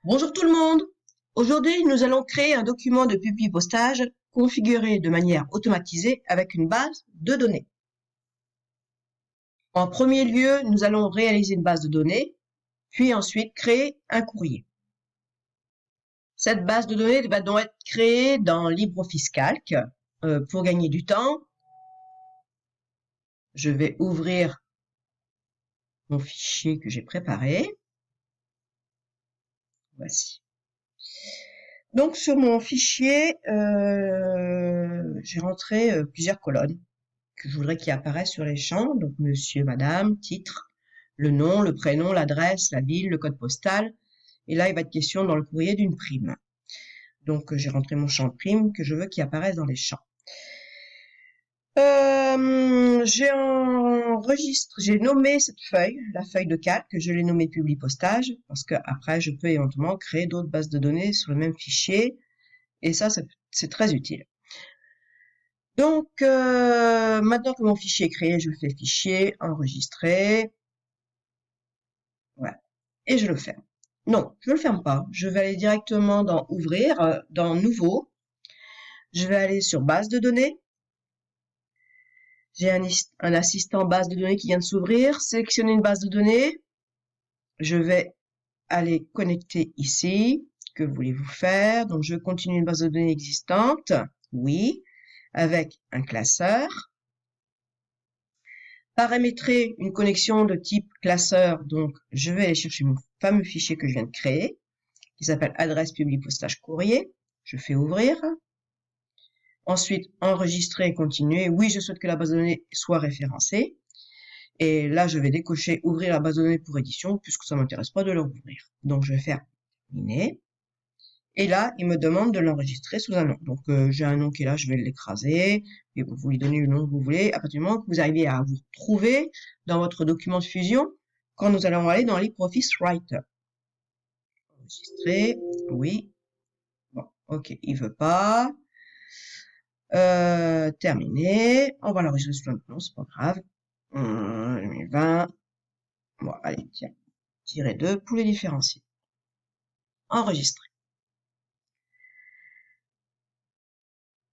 Bonjour tout le monde. Aujourd'hui, nous allons créer un document de publi-postage configuré de manière automatisée avec une base de données. En premier lieu, nous allons réaliser une base de données, puis ensuite créer un courrier. Cette base de données va donc être créée dans LibreOffice Calc. Pour gagner du temps, je vais ouvrir mon fichier que j'ai préparé. Voici. Donc sur mon fichier, j'ai rentré plusieurs colonnes que je voudrais qu'il apparaisse sur les champs. Donc monsieur, madame, titre, le nom, le prénom, l'adresse, la ville, le code postal. Et là, il va être question dans le courrier d'une prime. Donc j'ai rentré mon champ prime que je veux qu'il apparaisse dans les champs. J'ai nommé cette feuille, la feuille de calque, je l'ai nommée publi postage parce que après je peux éventuellement créer d'autres bases de données sur le même fichier et ça c'est très utile. Donc maintenant que mon fichier est créé, je le fais fichier, enregistrer, voilà, et je le ferme. Non, je le ferme pas. Je vais aller directement dans ouvrir, dans nouveau. Je vais aller sur base de données. J'ai un assistant base de données qui vient de s'ouvrir. Sélectionner une base de données. Je vais aller connecter ici. Que voulez-vous faire? Donc, je continue une base de données existante. Oui. Avec un classeur. Paramétrer une connexion de type classeur. Donc, je vais aller chercher mon fameux fichier que je viens de créer, qui s'appelle adresse public postage courrier. Je fais ouvrir. Ensuite, enregistrer et continuer. Oui, je souhaite que la base de données soit référencée. Et là, je vais décocher ouvrir la base de données pour édition puisque ça m'intéresse pas de l'ouvrir. Donc, je vais faire terminer. Et là, il me demande de l'enregistrer sous un nom. Donc, j'ai un nom qui est là, je vais l'écraser. Et vous lui donnez le nom que vous voulez. À partir du moment que vous arrivez à vous retrouver dans votre document de fusion, quand nous allons aller dans LibreOffice Writer. Enregistrer. Oui. Bon, ok, il veut pas. Terminé. On va l'enregistrer sous un nom, c'est pas grave. 2020. Bon, allez, tiens. Tirer 2 pour les différencier. Enregistrer.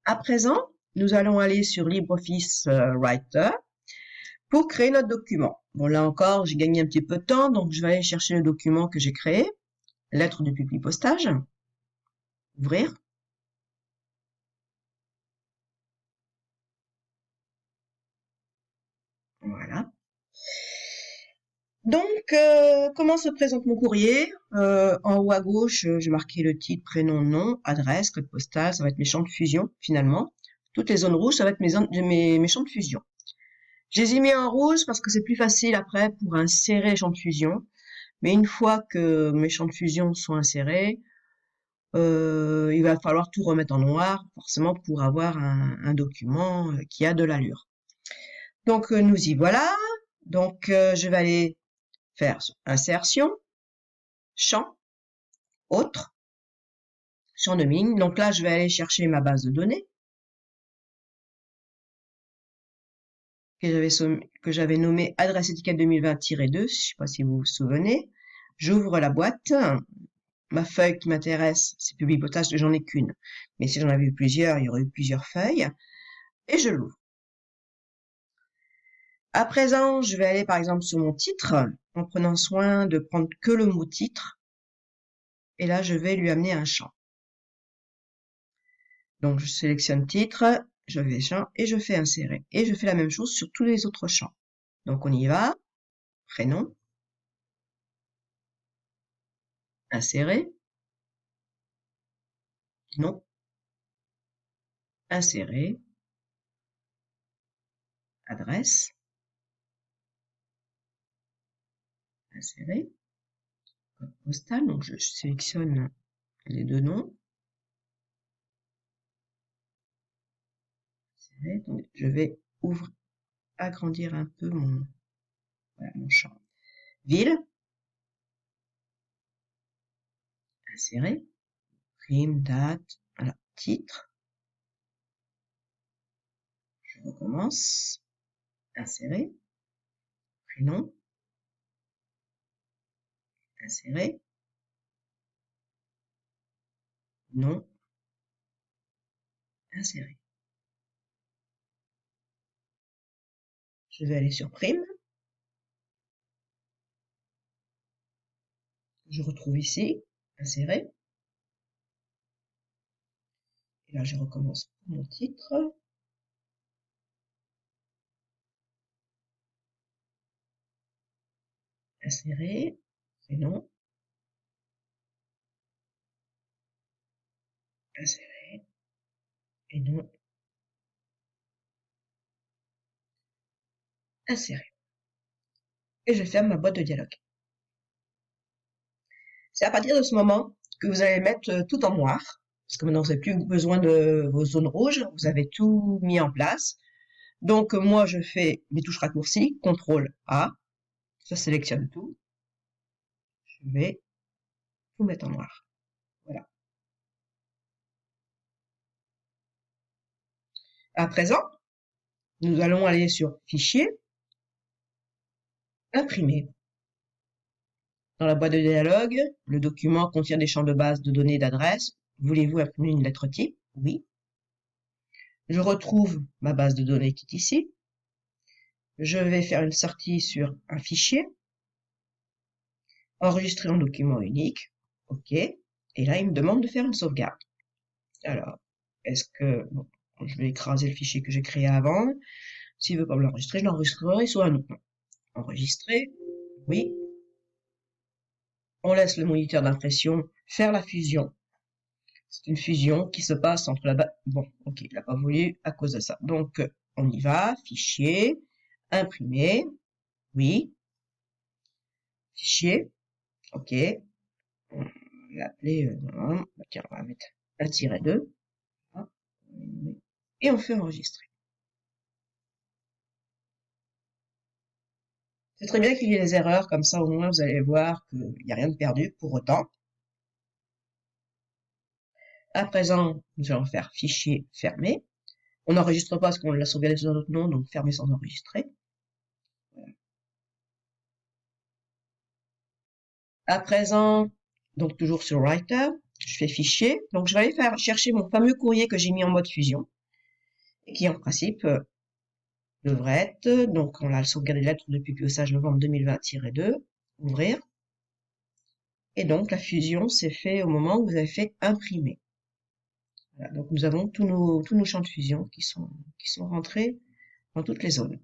À présent, nous allons aller sur LibreOffice Writer pour créer notre document. Bon, là encore, j'ai gagné un petit peu de temps, donc je vais aller chercher le document que j'ai créé. Lettre de publi postage. Ouvrir. Voilà. Donc, comment se présente mon courrier? En haut à gauche, j'ai marqué le titre, prénom, nom, adresse, code postal. Ça va être mes champs de fusion, finalement. Toutes les zones rouges, ça va être mes champs de fusion. Je les ai mis en rouge parce que c'est plus facile après pour insérer les champs de fusion. Mais une fois que mes champs de fusion sont insérés, il va falloir tout remettre en noir, forcément pour avoir un document qui a de l'allure. Donc, nous y voilà. Donc, je vais aller faire insertion, champ, autre, champ de ligne. Donc là, je vais aller chercher ma base de données que j'avais nommée adresse étiquette 2020-2, je ne sais pas si vous vous souvenez. J'ouvre la boîte. Ma feuille qui m'intéresse, c'est public postage, j'en ai qu'une. Mais si j'en avais eu plusieurs, il y aurait eu plusieurs feuilles. Et je l'ouvre. À présent, je vais aller par exemple sur mon titre, en prenant soin de prendre que le mot titre. Et là, je vais lui amener un champ. Donc, je sélectionne titre, je vais champ et je fais insérer. Et je fais la même chose sur tous les autres champs. Donc, on y va. Prénom. Insérer. Nom. Insérer. Adresse. Insérer. Code postal. Donc, je sélectionne les deux noms. Insérer. Donc, je vais agrandir un peu mon champ. Ville. Insérer. Prime, date. Voilà. Titre. Je recommence. Insérer. Prénom. Insérer. non, insérer. Je vais aller sur prime. Je retrouve ici, insérer. Et là, je recommence mon titre. Insérer, prénom, insérer, et non, insérer. Et je ferme ma boîte de dialogue. C'est à partir de ce moment que vous allez mettre tout en noir, parce que maintenant vous n'avez plus besoin de vos zones rouges, vous avez tout mis en place. Donc moi je fais mes touches raccourcies, CTRL A, ça sélectionne tout. Je vais tout mettre en noir. Voilà. À présent, nous allons aller sur Fichier, Imprimer. Dans la boîte de dialogue, le document contient des champs de base de données d'adresse. Voulez-vous imprimer une lettre type? Oui. Je retrouve ma base de données qui est ici. Je vais faire une sortie sur un fichier. Enregistrer en document unique. OK. Et là, il me demande de faire une sauvegarde. Alors, est-ce que... Bon, je vais écraser le fichier que j'ai créé avant. S'il veut pas me l'enregistrer, je l'enregistrerai sous un autre nom. Enregistrer. Oui. On laisse le moniteur d'impression faire la fusion. C'est une fusion qui se passe entre la base... Bon, ok, il n'a pas voulu à cause de ça. Donc, on y va. Fichier. Imprimer. Oui. Fichier. Ok. On va l'appeler... tiens, on va mettre un tiret 2. Et on fait enregistrer. C'est très bien qu'il y ait des erreurs, comme ça au moins vous allez voir qu'il n'y a rien de perdu pour autant. À présent, nous allons faire fichier fermé. On n'enregistre pas parce qu'on l'a sauvegardé sous un autre nom, donc fermer sans enregistrer. Voilà. À présent, donc toujours sur Writer, je fais fichier. Donc je vais aller faire chercher mon fameux courrier que j'ai mis en mode fusion et qui en principe devrait être, donc on l'a sauvegardé lettre depuis pioçage novembre 2020-2, ouvrir. Et donc la fusion s'est fait au moment où vous avez fait imprimer. Voilà, donc nous avons tous nos champs de fusion qui sont rentrés dans toutes les zones.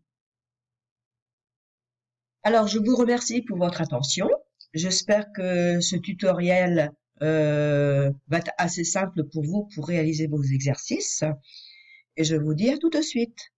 Alors je vous remercie pour votre attention. J'espère que ce tutoriel va être assez simple pour vous pour réaliser vos exercices. Et je vous dis à tout de suite.